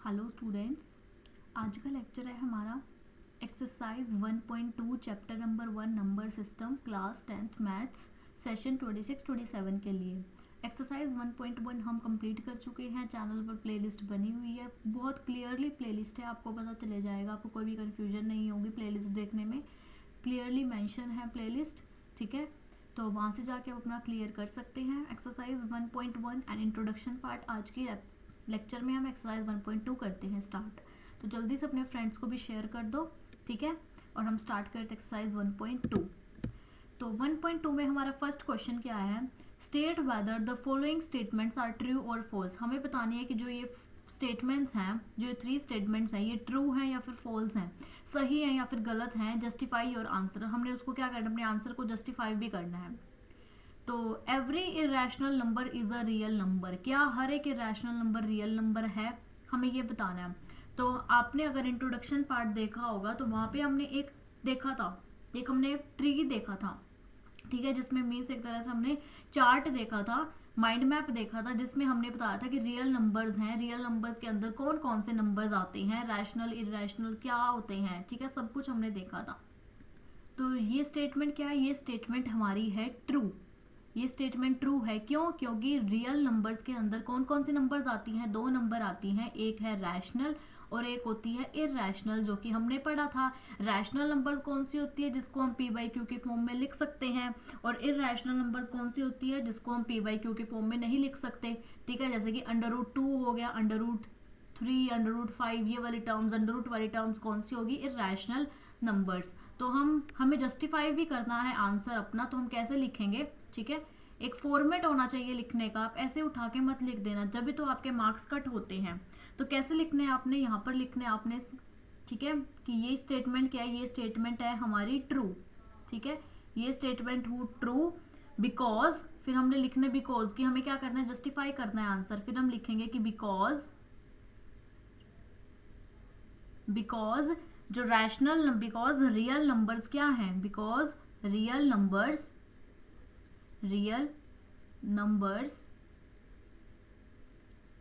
Hello students, आज का lecture है हमारा exercise 1.2 chapter number 1 number system class 10th maths session 26-27 के लिए। एक्सरसाइज 1.1 हम कंप्लीट कर चुके हैं। चैनल पर प्लेलिस्ट बनी हुई है, बहुत क्लियरली प्लेलिस्ट है, आपको पता चले जाएगा, आपको कोई भी कन्फ्यूजन नहीं होगी। प्लेलिस्ट देखने में क्लियरली मेंशन है प्लेलिस्ट, ठीक है, तो वहाँ से जाके आप अपना क्लियर कर सकते हैं। एक्सरसाइज 1.1 एंड इंट्रोडक्शन पार्ट आज की लेक्चर में हम एक्सरसाइज 1.2 करते हैं स्टार्ट। तो जल्दी से अपने फ्रेंड्स को भी शेयर कर दो, ठीक है, और हम स्टार्ट करते हैं एक्सरसाइज 1.2। तो 1.2 में हमारा फर्स्ट क्वेश्चन क्या है, state whether the following statements are true और फॉल्स। हमें बतानी है कि जो ये स्टेटमेंट्स हैं, जो 3 स्टेटमेंट्स हैं, ये ट्रू हैं या फिर फॉल्स हैं, सही हैं या फिर गलत हैं। जस्टिफाई योर आंसर, हमने उसको क्या करना है, अपने आंसर को जस्टिफाई भी करना है। तो every irrational number is a real number, क्या हर एक इरेशनल नंबर रियल नंबर है, हमें ये बताना है। तो आपने अगर इंट्रोडक्शन पार्ट देखा होगा तो वहाँ पे हमने एक देखा था, एक हमने ट्री देखा था, ठीक है, जिसमें मीन्स एक तरह से हमने चार्ट देखा था, माइंड मैप देखा था, जिसमें हमने बताया था कि रियल नंबर्स हैं, रियल नंबर्स के अंदर कौन कौन से नंबर्स आते हैं, रैशनल इरेशनल क्या होते हैं, ठीक है, सब कुछ हमने देखा था। तो ये स्टेटमेंट क्या है, ये स्टेटमेंट हमारी है ट्रू। ये स्टेटमेंट ट्रू है, क्यों? क्योंकि रियल नंबर्स के अंदर कौन कौन सी नंबर्स आती हैं, 2 नंबर आती हैं, एक है रैशनल और एक होती है इररैशनल, जो कि हमने पढ़ा था। रैशनल नंबर्स कौन सी होती है, जिसको हम पी बाई क्यू के फॉर्म में लिख सकते हैं, और इररैशनल नंबर्स कौन सी होती है, जिसको हम पी बाई क्यू के फॉर्म में नहीं लिख सकते, ठीक है, जैसे कि √2 हो गया, √3, √5, ये वाली टर्म्स, √ वाली टर्म्स कौन सी होगी, इररैशनल नंबर्स। तो हमें जस्टिफाई भी करना है आंसर अपना, तो हम कैसे लिखेंगे, ठीक है, एक फॉर्मेट होना चाहिए लिखने का, आप ऐसे उठा के मत लिख देना, जब भी तो आपके मार्क्स कट होते हैं। तो कैसे लिखने हैं आपने, यहाँ पर लिखने आपने, ठीक है, कि ये स्टेटमेंट क्या है, ये स्टेटमेंट है हमारी ट्रू, ठीक है, ये स्टेटमेंट हु ट्रू बिकॉज, फिर हमने लिखने बिकॉज कि हमें क्या करना है, जस्टिफाई करना है आंसर, फिर हम लिखेंगे कि बिकॉज जो रैशनल, बिकॉज रियल नंबर्स क्या हैं, because real numbers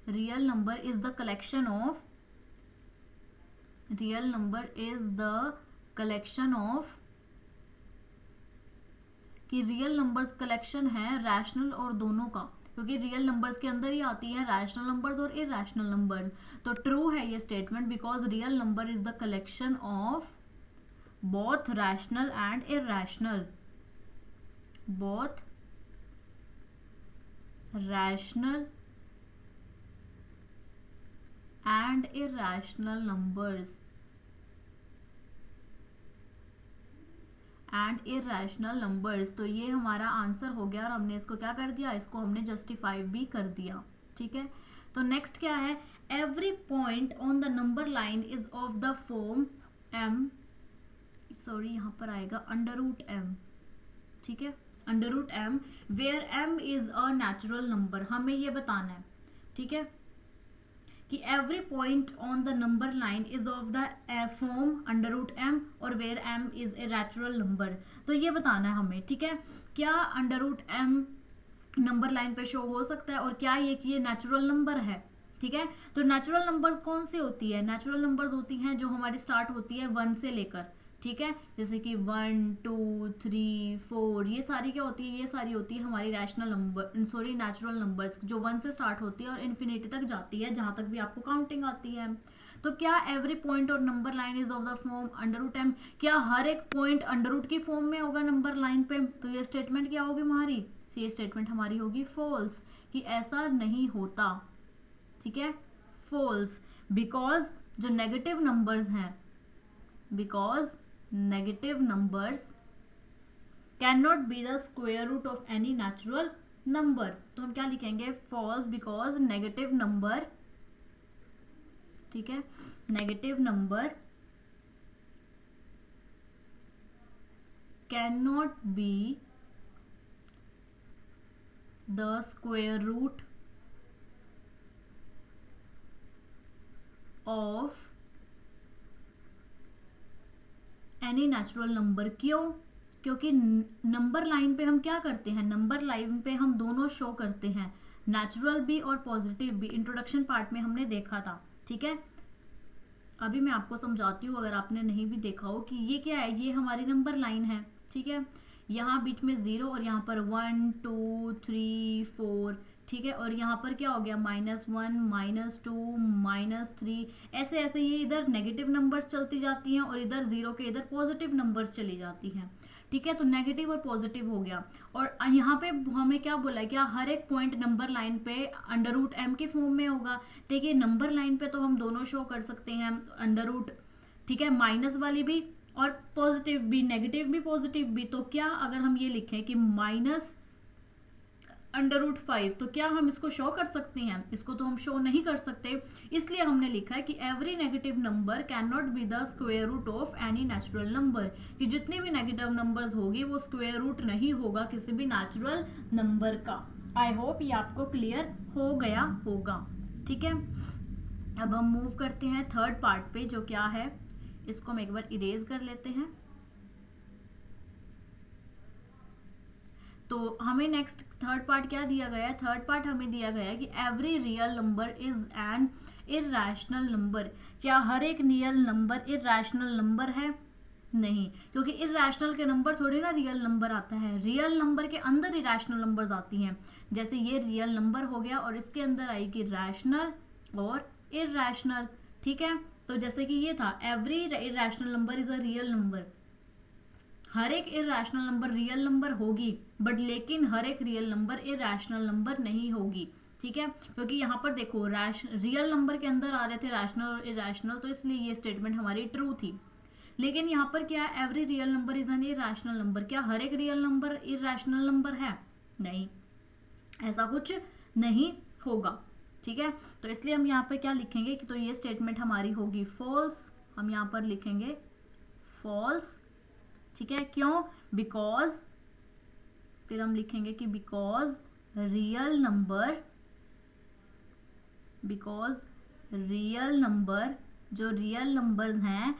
real number is the collection of कि रियल नंबर्स कलेक्शन है रैशनल और दोनों का, क्योंकि रियल नंबर्स के अंदर ही आती हैं रैशनल नंबर्स और इररैशनल नंबर्स। तो ट्रू है ये statement, because real number is the collection of both rational and irrational, both rational and irrational numbers तो ये हमारा आंसर हो गया, और हमने इसको क्या कर दिया, इसको हमने जस्टिफाई भी कर दिया, ठीक है। तो नेक्स्ट क्या है, every point on the number line is of the form m, sorry यहाँ पर आएगा √m, ठीक है, √m where m is a natural number, हमें ये बताना है, ठीक है, कि every point on the number line is of the form √m और where m is a natural number. तो ये बताना है हमें, ठीक है, क्या √m नंबर लाइन पे शो हो सकता है, और क्या ये नेचुरल नंबर है, ठीक है। तो नेचुरल नंबर्स कौन सी होती है, नेचुरल नंबर्स होती हैं जो हमारी स्टार्ट होती है 1 से लेकर, ठीक है, जैसे कि 1, 2, 3, 4, ये सारी क्या होती है, ये सारी होती है हमारी rational number, sorry natural numbers, जो 1 से स्टार्ट होती है और इन्फिनिटी तक जाती है, जहां तक भी आपको काउंटिंग आती है। तो क्या एवरी पॉइंट और number line is of the form √m, क्या हर एक पॉइंट √ की फॉर्म में होगा नंबर लाइन पे, तो ये स्टेटमेंट क्या होगी हमारी, तो ये स्टेटमेंट हमारी होगी फॉल्स, कि ऐसा नहीं होता, ठीक है, फॉल्स, बिकॉज जो नेगेटिव नंबर्स हैं, because negative numbers cannot be the square root of any natural number। तो हम क्या लिखेंगे, false, because negative number, ठीक है, negative number cannot be the square root of any natural number. क्यों? क्योंकि नंबर लाइन पे हम क्या करते हैं, नंबर लाइन पे हम दोनों शो करते हैं, नेचुरल भी और पॉजिटिव भी, इंट्रोडक्शन पार्ट में हमने देखा था, ठीक है। अभी मैं आपको समझाती हूँ अगर आपने नहीं भी देखा हो कि ये क्या है, ये हमारी नंबर लाइन है, ठीक है। यहाँ बीच में 0 और यहाँ पर 1 2 3 4, ठीक है। और यहाँ पर क्या हो गया, -1 -2 -3, ऐसे ऐसे ये इधर नेगेटिव नंबर्स चलती जाती हैं और इधर 0 के इधर पॉजिटिव नंबर्स चली जाती हैं, ठीक है। तो नेगेटिव और पॉजिटिव हो गया। और यहाँ पे हमें क्या बोला है, क्या हर एक पॉइंट नंबर लाइन पे √m के फॉर्म में होगा। देखिए नंबर लाइन पे तो हम दोनों शो कर सकते हैं √, ठीक है, माइनस वाली भी और पॉजिटिव भी, नेगेटिव भी पॉजिटिव भी। तो क्या अगर हम ये लिखें कि -√5, तो क्या हम इसको शो कर सकते हैं? इसको तो हम शो नहीं कर सकते, इसलिए हमने लिखा है कि every negative number can not be the square root of any natural number, कि जितनी भी नेगेटिव नंबर्स होगी वो स्क्वायर रूट नहीं होगा किसी भी नेचुरल नंबर का। आई होप ये आपको क्लियर हो गया होगा, ठीक है। अब हम मूव करते हैं थर्ड पार्ट पे, जो क्या है, इसको हम एक बार इरेज कर लेते हैं। तो हमें नेक्स्ट थर्ड पार्ट क्या दिया गया है, थर्ड पार्ट हमें दिया गया है कि every real number is an irrational number. क्या हर एक रियल नंबर इरैशनल नंबर है? नहीं, क्योंकि इरैशनल के नंबर थोड़ी ना रियल नंबर आता है, रियल नंबर के अंदर इरैशनल नंबर्स आती हैं। जैसे ये रियल नंबर हो गया और इसके अंदर आएगी रैशनल और इरैशनल, ठीक है। तो जैसे कि ये था every irrational number is a real number, हर एक इरैशनल नंबर रियल नंबर होगी, बट लेकिन हर एक रियल नंबर इरैशनल नंबर नहीं होगी, ठीक है। क्योंकि यहाँ पर देखो रियल नंबर के अंदर आ रहे थे रैशनल और इरैशनल, तो इसलिए ये स्टेटमेंट हमारी ट्रू थी। लेकिन यहाँ पर क्या है, every real number is an irrational number, क्या हर एक रियल नंबर इरैशनल नंबर है? नहीं, ऐसा कुछ नहीं होगा, ठीक है। तो इसलिए हम यहाँ पर क्या लिखेंगे कि तो ये स्टेटमेंट हमारी होगी फॉल्स, हम यहाँ पर लिखेंगे फॉल्स, ठीक है। क्यों? बिकॉज, फिर हम लिखेंगे कि बिकॉज रियल नंबर जो रियल नंबर्स हैं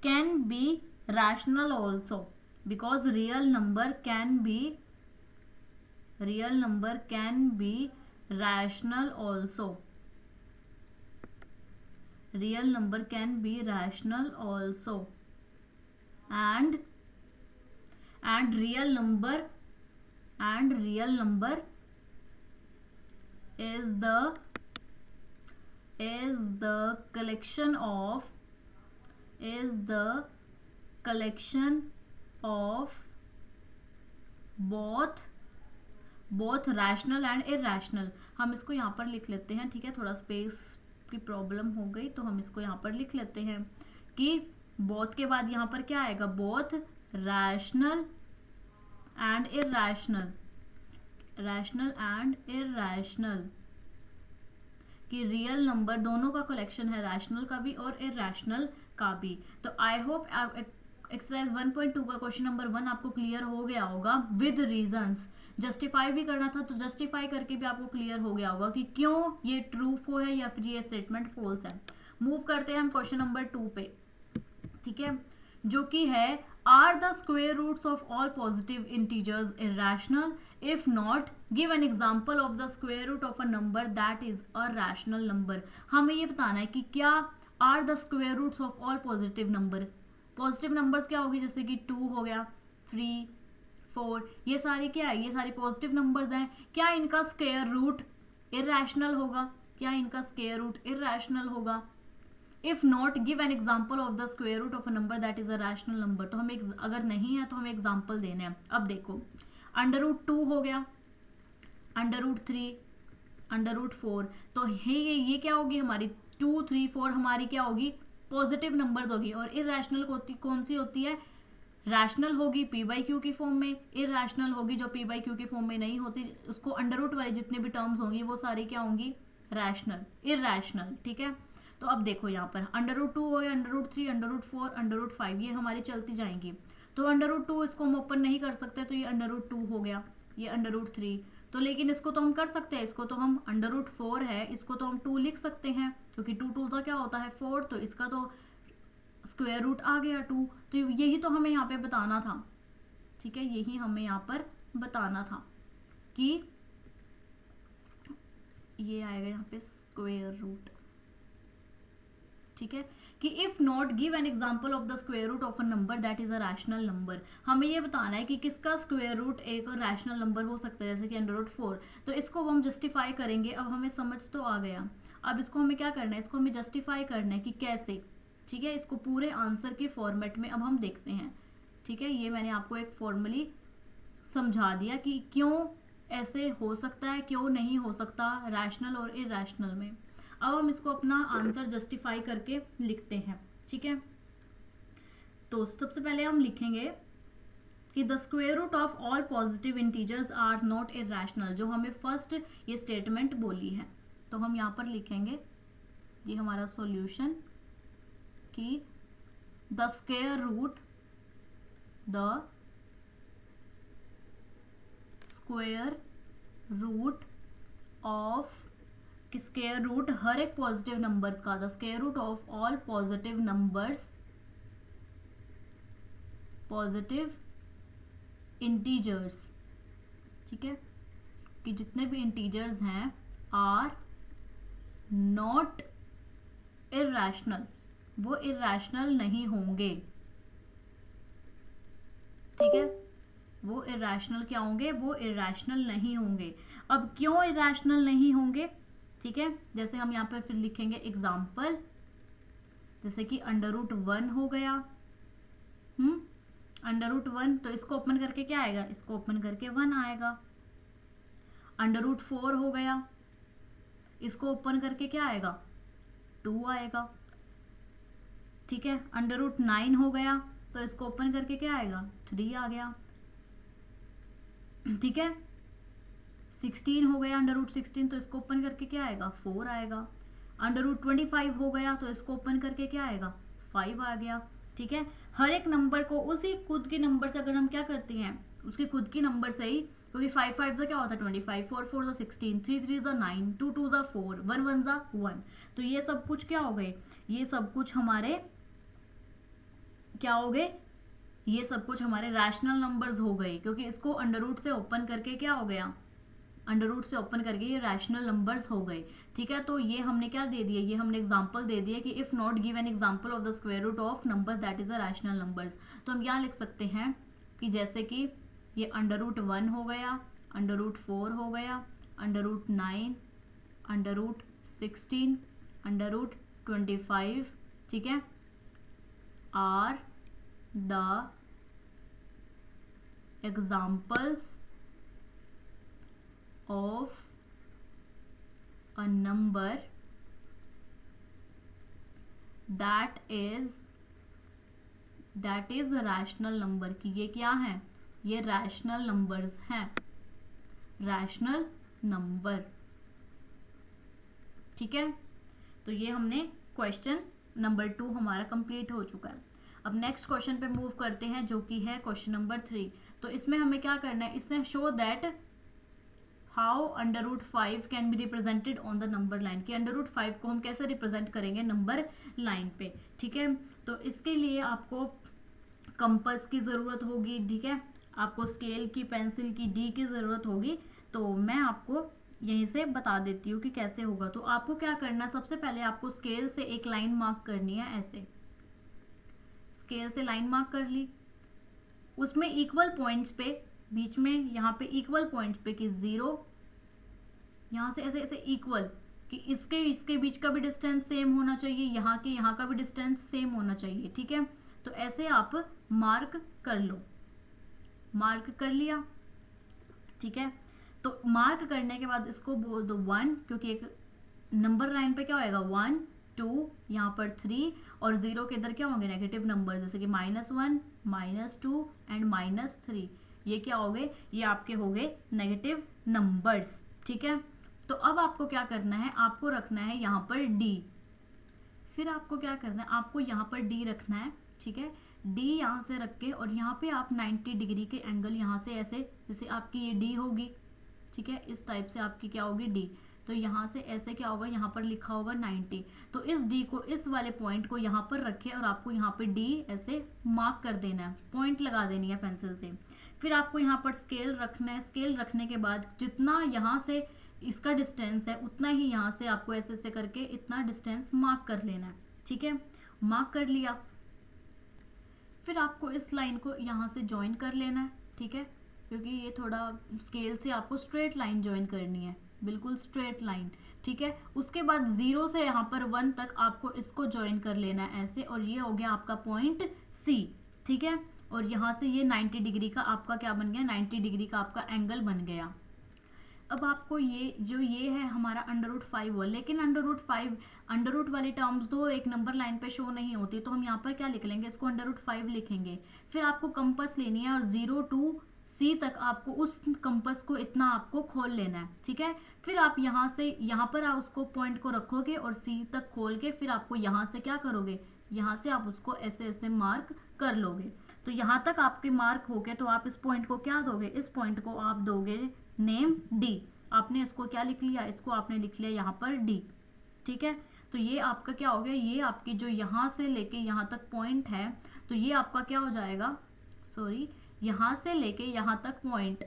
can be rational also, because real number can be rational also, real number can be rational also and real number is the collection of both rational and irrational। हम इसको यहाँ पर लिख लेते हैं, ठीक है। थोड़ा स्पेस की प्रॉब्लम हो गई तो हम इसको यहाँ पर लिख लेते हैं कि बोथ के बाद यहाँ पर क्या आएगा, बोथ रैशनल एंड इरैशनल, कि रियल नंबर दोनों का कलेक्शन है, रैशनल का भी और इरैशनल का भी। तो आई होप एक्सरसाइज 1.2 का क्वेश्चन नंबर 1 आपको क्लियर हो गया होगा विद रीजंस। जस्टिफाई भी करना था तो जस्टिफाई करके भी आपको क्लियर हो गया होगा कि क्यों ये ट्रू है या फिर ये स्टेटमेंट फॉल्स है। मूव करते हैं हम क्वेश्चन नंबर 2 पे, ठीक है, जो कि है are the square roots of all positive integers irrational, if not give an example of the square root of a number that is a rational number. हमें ये बताना है कि क्या are the square roots of all positive number, positive numbers क्या होगी, जैसे कि 2 हो गया, 3 4, ये सारी क्या है, ये सारी पॉजिटिव नंबर्स हैं, क्या इनका स्क्वायर रूट इरैशनल होगा? होगा? If not give an example of the square root of a number that is a rational number. तो हमें अगर नहीं है तो हमें एग्जाम्पल देने हैं। अब देखो √2 हो गया, √3, √4, तो ये क्या होगी हमारी 2 3 4 हमारी क्या होगी, पॉजिटिव नंबर होगी। और इरैशनल कौन सी होती है, रैशनल होगी p/q की फॉर्म में, इरैशनल होगी जो p/q की फॉर्म में नहीं होती, उसको अंडर वाली जितने भी टर्म्स होंगी वो सारी क्या होंगी, इरैशनल, ठीक है। तो अब देखो यहाँ पर √2 हो गया, √3, √4, √5, ये हमारी चलती जाएंगी। तो √2 इसको हम ओपन नहीं कर सकते, तो ये √2 हो गया, ये √3, तो लेकिन इसको तो हम कर सकते हैं, इसको तो हम √4 है, इसको तो हम 2 लिख सकते हैं, क्योंकि 2 2 का क्या होता है 4, तो इसका तो स्क्वायर रूट आ गया 2। तो यही तो हमें यहाँ पे बताना था, ठीक है, यही हमें यहाँ पर बताना था कि ये आएगा यहाँ पे स्क्वायर रूट, ठीक है, कि if not give an example of the square root of a number that is a rational number. हमें ये बताना है कि किसका स्क्वायर रूट एक रैशनल नंबर हो सकता है, जैसे कि √4। तो इसको हम जस्टिफाई करेंगे। अब हमें समझ तो आ गया, अब इसको हमें क्या करना है, इसको हमें जस्टिफाई करना है कि कैसे। ठीक है, इसको पूरे आंसर के फॉर्मेट में अब हम देखते हैं। ठीक है, ये मैंने आपको एक फॉर्मली समझा दिया कि क्यों ऐसे हो सकता है, क्यों नहीं हो सकता रैशनल और इरैशनल में। अब हम इसको अपना आंसर जस्टिफाई करके लिखते हैं। ठीक है, तो सबसे पहले हम लिखेंगे कि the square root of all positive integers are not irrational. जो हमें फर्स्ट ये स्टेटमेंट बोली है, तो हम यहाँ पर लिखेंगे ये हमारा सॉल्यूशन कि the square root of square root हर एक पॉजिटिव नंबर्स का, the square root of all positive numbers, positive integers, ठीक है, कि जितने भी इंटीजर्स हैं आर नॉट इरैशनल, वो इरैशनल नहीं होंगे। ठीक है, वो इरैशनल क्या होंगे, वो इरैशनल नहीं होंगे। अब क्यों इरैशनल नहीं होंगे, ठीक है, जैसे हम यहाँ पर फिर लिखेंगे एग्जाम्पल, जैसे कि √1 हो गया, √1, तो इसको ओपन करके क्या आएगा, इसको ओपन करके 1 आएगा। √4 हो गया, इसको ओपन करके क्या आएगा, 2 आएगा। ठीक है, √9 हो गया, तो इसको ओपन करके क्या आएगा, 3 आ गया। ठीक है, 16 हो गया, √16, तो इसको ओपन करके क्या आएगा, 4 आएगा। √25 हो गया, तो इसको ओपन करके क्या आएगा, 5 आ गया। ठीक है, हर एक नंबर को उसी खुद के नंबर से अगर हम क्या करते हैं, उसके खुद की नंबर से ही, क्योंकि 5 5 से क्या होता है 25, 4 4 से 16, 3 3 से 9, 2 2 से 4, 1 1 से 1, तो ये सब कुछ क्या हो गए, ये सब कुछ हमारे क्या हो गए, ये सब कुछ हमारे रैशनल नंबर्स हो गए, क्योंकि इसको अंडर से ओपन करके क्या हो गया, अंडर से ओपन करके ये रैशनल नंबर्स हो गए। ठीक है, तो ये हमने क्या दे दिया, ये हमने एग्जांपल दे दिया कि if not give an example of the square root of numbers that is a rational numbers. तो हम यहाँ लिख सकते हैं कि जैसे कि ये √1 हो गया, √4 हो गया, √9, √16, √25, ठीक है, are the examples of a number that is a rational number, कि ये क्या है, ये रैशनल नंबर्स हैं, रैशनल नंबर। ठीक है, तो ये हमने क्वेश्चन नंबर 2 हमारा कंप्लीट हो चुका है। अब नेक्स्ट क्वेश्चन पे मूव करते हैं, जो कि है क्वेश्चन नंबर 3। तो इसमें हमें क्या करना है, इसने show that how √5 can be represented on the number line, कि √5 को हम कैसे रिप्रेजेंट करेंगे नंबर लाइन पे। ठीक है, तो इसके लिए आपको कंपास की ज़रूरत होगी। ठीक है, आपको स्केल की, पेंसिल की, डी की ज़रूरत होगी। तो मैं आपको यहीं से बता देती हूँ कि कैसे होगा। तो आपको क्या करना है, सबसे पहले आपको स्केल से एक लाइन मार्क करनी है, ऐसे स्केल से लाइन मार्क कर ली, उसमें इक्वल पॉइंट्स पे, बीच में यहाँ पे इक्वल पॉइंट्स पे कि 0, यहाँ से ऐसे ऐसे इक्वल, कि इसके बीच का भी डिस्टेंस सेम होना चाहिए, यहाँ का भी डिस्टेंस सेम होना चाहिए। ठीक है, तो ऐसे आप मार्क कर लो, मार्क कर लिया। ठीक है, तो मार्क करने के बाद इसको बोल दो 1, क्योंकि एक नंबर लाइन पे क्या होएगा 1 2, यहाँ पर 3, और 0 के इधर क्या होंगे नेगेटिव नंबर, जैसे कि -1, -2 एंड -3। ये क्या हो गए, ये आपके हो गए नेगेटिव नंबर्स। ठीक है, तो अब आपको क्या करना है, आपको रखना है यहाँ पर D। फिर आपको क्या करना है, आपको यहाँ पर D रखना है। ठीक है, D यहाँ से रख के, और यहाँ पे आप 90 डिग्री के एंगल यहाँ से ऐसे, जैसे आपकी ये D होगी, ठीक है, इस टाइप से आपकी क्या होगी D, तो यहाँ से ऐसे क्या होगा, यहाँ पर लिखा होगा 90, तो इस D को, इस वाले पॉइंट को यहाँ पर रखे, और आपको यहाँ पे D ऐसे मार्क कर देना है, पॉइंट लगा देनी है पेंसिल से। फिर आपको यहाँ पर स्केल रखना है, स्केल रखने के बाद जितना यहाँ से इसका डिस्टेंस है, उतना ही यहाँ से आपको ऐसे ऐसे करके इतना डिस्टेंस मार्क कर लेना है। ठीक है, मार्क कर लिया। फिर आपको इस लाइन को यहाँ से ज्वाइन कर लेना है, ठीक है, क्योंकि ये थोड़ा स्केल से आपको स्ट्रेट लाइन ज्वाइन करनी है, बिल्कुल स्ट्रेट लाइन, ठीक है। उसके बाद 0 से यहाँ पर 1 तक आपको इसको ज्वाइन कर लेना है ऐसे, और ये हो गया आपका पॉइंट C, ठीक है। और यहाँ से ये 90 डिग्री का आपका क्या बन गया, 90 डिग्री का आपका एंगल बन गया। अब आपको ये है हमारा √5 हो, लेकिन √5 वाली टर्म्स तो एक नंबर लाइन पे शो नहीं होती, तो हम यहाँ पर क्या लिख लेंगे, इसको √5 लिखेंगे। फिर आपको कंपास लेनी है और 0 to C तक आपको उस कंपास को इतना आपको खोल लेना है, ठीक है। फिर आप यहाँ से यहाँ पर उसको पॉइंट को रखोगे और C तक खोल के फिर आपको यहाँ से क्या करोगे, यहाँ से आप उसको ऐसे ऐसे मार्क कर लोगे। तो यहाँ तक आपके मार्क हो गए, तो आप इस पॉइंट को क्या दोगे, इस पॉइंट को आप दोगे नेम D। आपने इसको क्या लिख लिया, इसको आपने लिख लिया यहाँ पर D, ठीक है। तो ये आपका क्या हो गया, ये आपकी जो यहाँ से लेके यहाँ तक पॉइंट है, तो ये आपका क्या हो जाएगा, सॉरी, यहाँ से लेके यहाँ तक पॉइंट,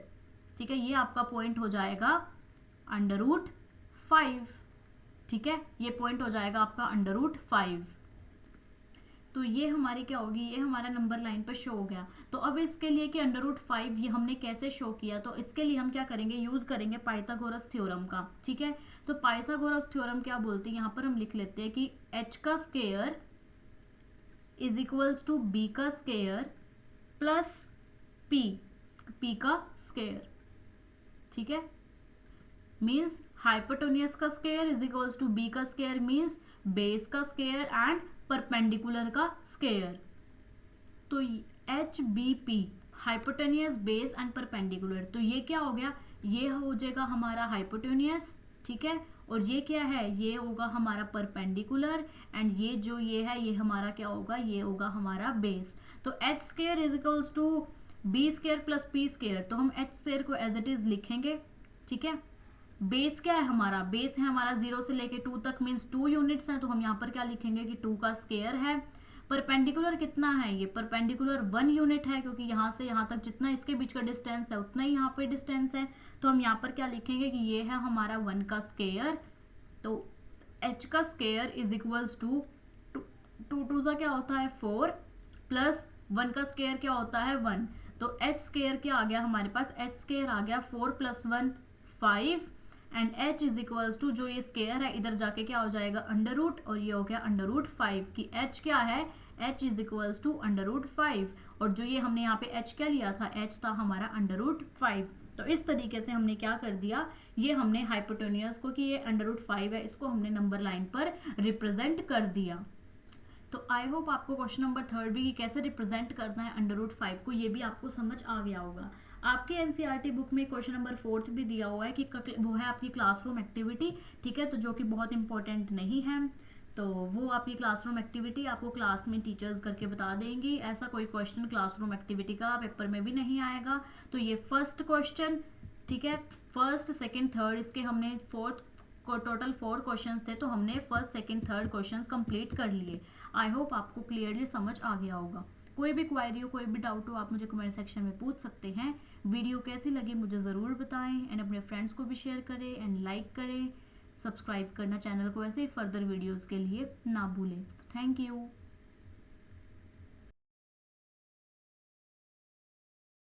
ठीक है, ये आपका पॉइंट हो जाएगा √5, ठीक है, ये पॉइंट हो जाएगा आपका √5। तो ये हमारी क्या होगी, ये हमारा नंबर लाइन पर शो हो गया। तो अब इसके लिए कि √5 ये हमने कैसे शो किया, तो इसके लिए हम क्या करेंगे, यूज करेंगे पाइथागोरस थ्योरम का, ठीक है। तो पाइथागोरस थ्योरम क्या बोलते हैं, यहाँ पर हम लिख लेते हैं कि h का square is equals to b का स्क्वायर प्लस p का स्क्वायर, ठीक है। मीन्स हाइपोटेन्यूज का square is equals to b का स्क्वायर मीन्स बेस का स्क्वायर एंड परपेंडिकुलर का स्क्वायर। तो HBP hypotenuse, base and perpendicular, तो ये क्या हो गया, ये हो जाएगा हमारा हाइपोटेन्यूज, ठीक है, और ये क्या है, ये होगा हमारा परपेंडिकुलर, एंड ये जो ये है ये हमारा क्या होगा, ये होगा हमारा बेस। तो h square is equals to b square plus p square, तो हम h स्क्वायर को एज इट इज लिखेंगे, ठीक है। बेस क्या है हमारा, बेस है हमारा 0 से लेके 2 तक मीन्स 2 यूनिट्स हैं, तो हम यहाँ पर क्या लिखेंगे कि 2 का स्क्वायर है। परपेंडिकुलर कितना है, ये परपेंडिकुलर 1 यूनिट है, क्योंकि यहाँ से यहाँ तक जितना इसके बीच का डिस्टेंस है उतना ही यहाँ पे डिस्टेंस है, तो हम यहाँ पर क्या लिखेंगे कि ये है हमारा 1 का स्क्वायर। तो h का स्क्वायर इज इक्वल्स टू 2 का क्या होता है 4 प्लस 1 का स्क्वायर क्या होता है 1, तो h स्क्वायर क्या आ गया हमारे पास, h स्क्वायर आ गया 4 + 1 5, and h is equals to जो ये स्क्वायर है इधर जाके क्या हो जाएगा √, और ये हो गया √5 की h क्या है, h इज इक्वल्स टू √5, और जो ये हमने यहाँ पे h क्या लिया था, h था हमारा √5। तो इस तरीके से हमने क्या कर दिया, ये हमने हाइपोटेन्यूज को कि ये √5 है, इसको हमने नंबर लाइन पर रिप्रेजेंट कर दिया। तो आई होप आपको क्वेश्चन नंबर 3 भी कि कैसे रिप्रेजेंट करना है √5 को, ये भी आपको समझ आ गया होगा। आपके एनसीईआरटी बुक में क्वेश्चन नंबर 4 भी दिया हुआ है कि वो है आपकी क्लासरूम एक्टिविटी, ठीक है, तो जो कि बहुत इंपॉर्टेंट नहीं है, तो वो आपकी क्लासरूम एक्टिविटी आपको क्लास में टीचर्स करके बता देंगी। ऐसा कोई क्वेश्चन क्लासरूम एक्टिविटी का पेपर में भी नहीं आएगा। तो ये फर्स्ट क्वेश्चन, ठीक है, फर्स्ट सेकेंड थर्ड, इसके हमने टोटल 4 क्वेश्चंस थे, तो हमने first second third questions complete कर लिए। आई होप आपको क्लियरली समझ आ गया होगा। कोई भी क्वेरी हो, कोई भी डाउट हो, आप मुझे कमेंट सेक्शन में पूछ सकते हैं। वीडियो कैसी लगी मुझे ज़रूर बताएं, एंड अपने फ्रेंड्स को भी शेयर करें एंड लाइक करें, सब्सक्राइब करना चैनल को, ऐसे ही फर्दर वीडियोज़ के लिए ना भूलें। Thank you.